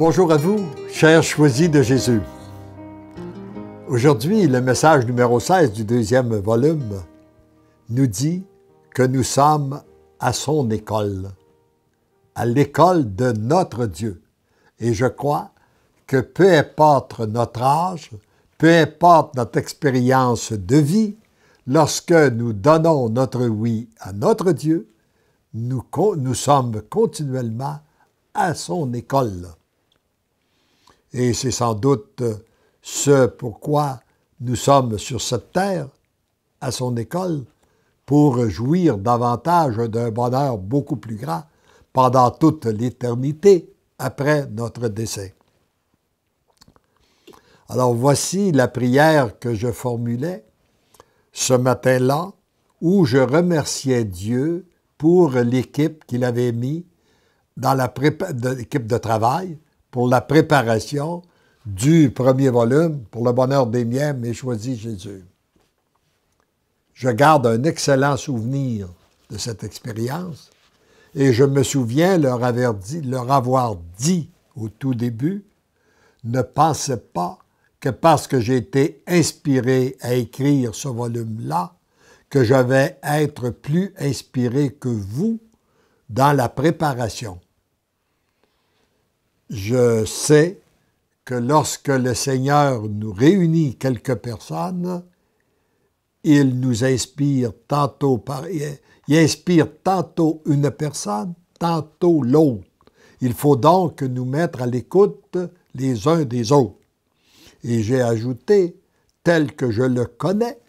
Bonjour à vous, chers choisis de Jésus. Aujourd'hui, le message numéro 16 du deuxième volume nous dit que nous sommes à son école, à l'école de notre Dieu. Et je crois que peu importe notre âge, peu importe notre expérience de vie, lorsque nous donnons notre oui à notre Dieu, nous sommes continuellement à son école. Et c'est sans doute ce pourquoi nous sommes sur cette terre, à son école, pour jouir davantage d'un bonheur beaucoup plus grand pendant toute l'éternité après notre décès. Alors voici la prière que je formulais ce matin-là, où je remerciais Dieu pour l'équipe qu'il avait mis dans l'équipe de travail, pour la préparation du premier volume, pour le bonheur des miens, mais choisis Jésus. Je garde un excellent souvenir de cette expérience et je me souviens leur avoir dit au tout début, ne pensez pas que parce que j'ai été inspiré à écrire ce volume-là, que je vais être plus inspiré que vous dans la préparation. Je sais que lorsque le Seigneur nous réunit quelques personnes, il nous inspire il inspire tantôt une personne, tantôt l'autre. Il faut donc nous mettre à l'écoute les uns des autres. Et j'ai ajouté, tel que je le connais,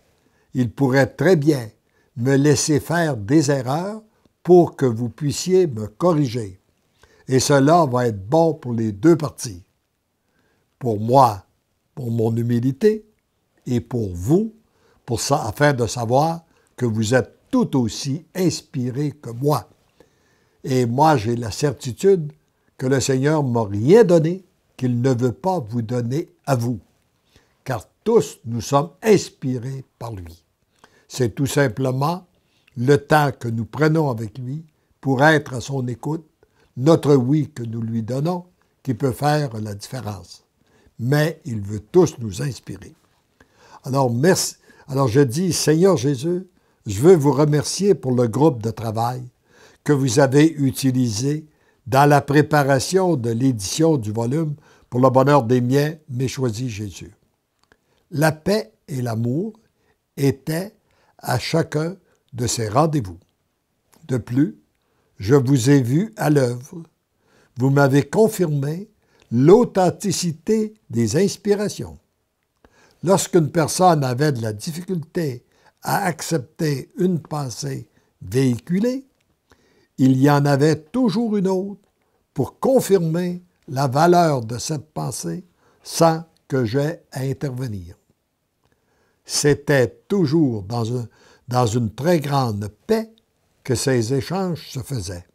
il pourrait très bien me laisser faire des erreurs pour que vous puissiez me corriger. Et cela va être bon pour les deux parties. Pour moi, pour mon humilité, et pour vous, afin de savoir que vous êtes tout aussi inspirés que moi. Et moi, j'ai la certitude que le Seigneur ne m'a rien donné qu'il ne veut pas vous donner à vous. Car tous, nous sommes inspirés par lui. C'est tout simplement le temps que nous prenons avec lui pour être à son écoute, notre oui que nous lui donnons, qui peut faire la différence. Mais il veut tous nous inspirer. Alors, merci. Alors, je dis, Seigneur Jésus, je veux vous remercier pour le groupe de travail que vous avez utilisé dans la préparation de l'édition du volume pour le bonheur des miens, mais choisis Jésus. La paix et l'amour étaient à chacun de ces rendez-vous. De plus, je vous ai vu à l'œuvre. Vous m'avez confirmé l'authenticité des inspirations. Lorsqu'une personne avait de la difficulté à accepter une pensée véhiculée, il y en avait toujours une autre pour confirmer la valeur de cette pensée sans que j'aie à intervenir. C'était toujours dans une très grande paix que ces échanges se faisaient.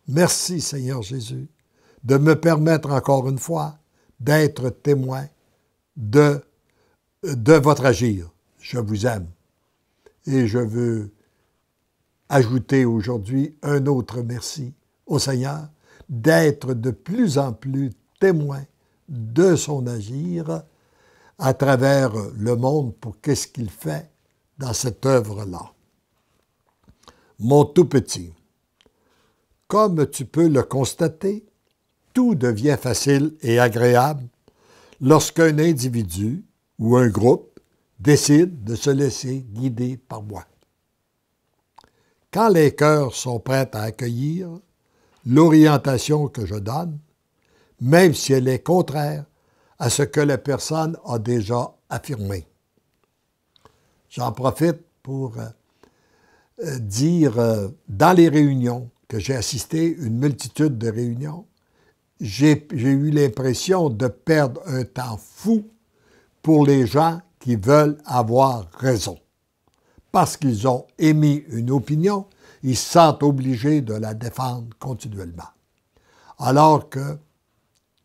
Merci, Seigneur Jésus, de me permettre encore une fois d'être témoin de votre agir. Je vous aime. Et je veux ajouter aujourd'hui un autre merci au Seigneur d'être de plus en plus témoin de son agir à travers le monde pour qu'est-ce qu'il fait dans cette œuvre-là. Mon tout petit, comme tu peux le constater, tout devient facile et agréable lorsqu'un individu ou un groupe décide de se laisser guider par moi. Quand les cœurs sont prêts à accueillir l'orientation que je donne, même si elle est contraire à ce que la personne a déjà affirmé. J'en profite pour dire, dans les réunions, que j'ai assisté une multitude de réunions, j'ai eu l'impression de perdre un temps fou pour les gens qui veulent avoir raison. Parce qu'ils ont émis une opinion, ils se sentent obligés de la défendre continuellement. Alors que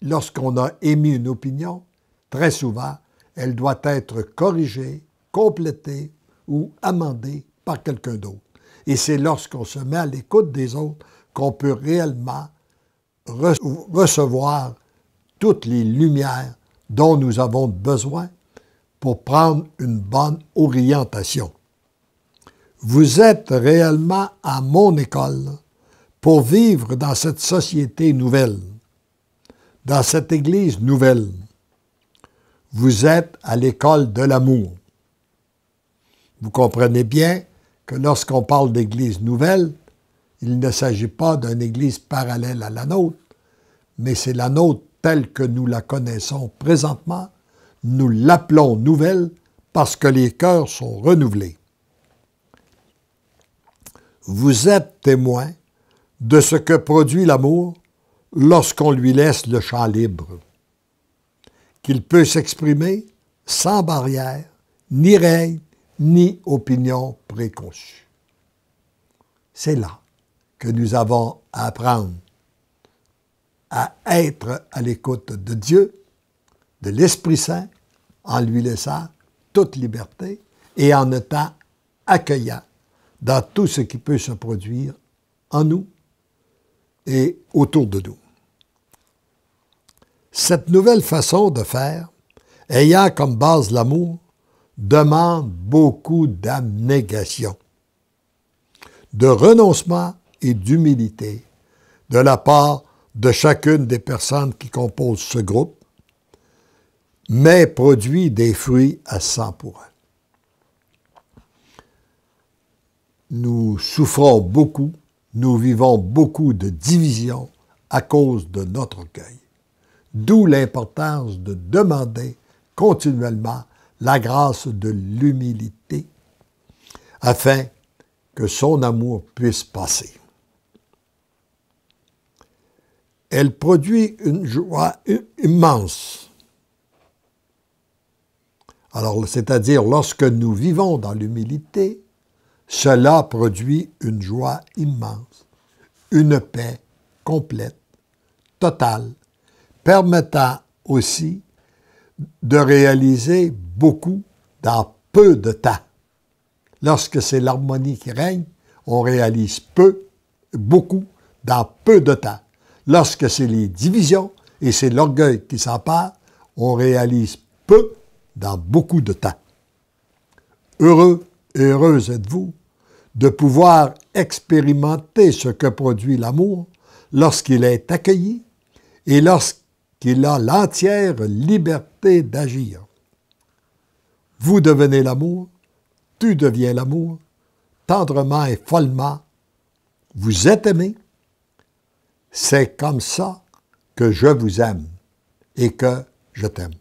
lorsqu'on a émis une opinion, très souvent, elle doit être corrigée, complétée ou amendée par quelqu'un d'autre. Et c'est lorsqu'on se met à l'écoute des autres qu'on peut réellement recevoir toutes les lumières dont nous avons besoin pour prendre une bonne orientation. Vous êtes réellement à mon école pour vivre dans cette société nouvelle, dans cette Église nouvelle. Vous êtes à l'école de l'amour. Vous comprenez bien que lorsqu'on parle d'Église nouvelle, il ne s'agit pas d'une Église parallèle à la nôtre, mais c'est la nôtre telle que nous la connaissons présentement. Nous l'appelons nouvelle parce que les cœurs sont renouvelés. Vous êtes témoin de ce que produit l'amour lorsqu'on lui laisse le champ libre, qu'il peut s'exprimer sans barrière, ni règles, ni opinion préconçue. C'est là que nous avons à apprendre à être à l'écoute de Dieu, de l'Esprit Saint, en lui laissant toute liberté et en étant accueillant dans tout ce qui peut se produire en nous et autour de nous. Cette nouvelle façon de faire, ayant comme base l'amour, demande beaucoup d'abnégation, de renoncement et d'humilité de la part de chacune des personnes qui composent ce groupe, mais produit des fruits à 100 pour eux. Nous souffrons beaucoup, nous vivons beaucoup de divisions à cause de notre orgueil. D'où l'importance de demander continuellement la grâce de l'humilité afin que son amour puisse passer. Elle produit une joie immense. Alors, c'est-à-dire, lorsque nous vivons dans l'humilité, cela produit une joie immense, une paix complète, totale, permettant aussi de réaliser beaucoup dans peu de temps. Lorsque c'est l'harmonie qui règne, on réalise beaucoup dans peu de temps. Lorsque c'est les divisions et c'est l'orgueil qui s'empare, on réalise peu dans beaucoup de temps. Heureux et heureuse êtes-vous de pouvoir expérimenter ce que produit l'amour lorsqu'il est accueilli et lorsqu'il a l'entière liberté d'agir. Vous devenez l'amour, tu deviens l'amour, tendrement et follement, vous êtes aimé. C'est comme ça que je vous aime et que je t'aime.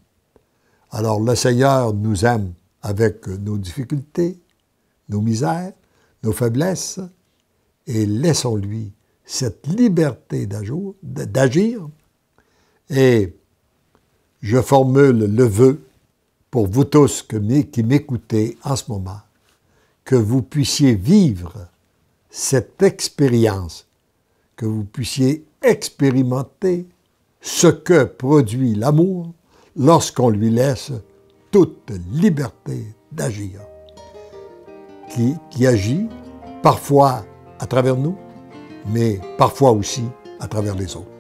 Alors le Seigneur nous aime avec nos difficultés, nos misères, nos faiblesses, et laissons-lui cette liberté d'agir. Et je formule le vœu pour vous tous qui m'écoutez en ce moment, que vous puissiez vivre cette expérience, que vous puissiez expérimenter ce que produit l'amour lorsqu'on lui laisse toute liberté d'agir, qui agit parfois à travers nous, mais parfois aussi à travers les autres.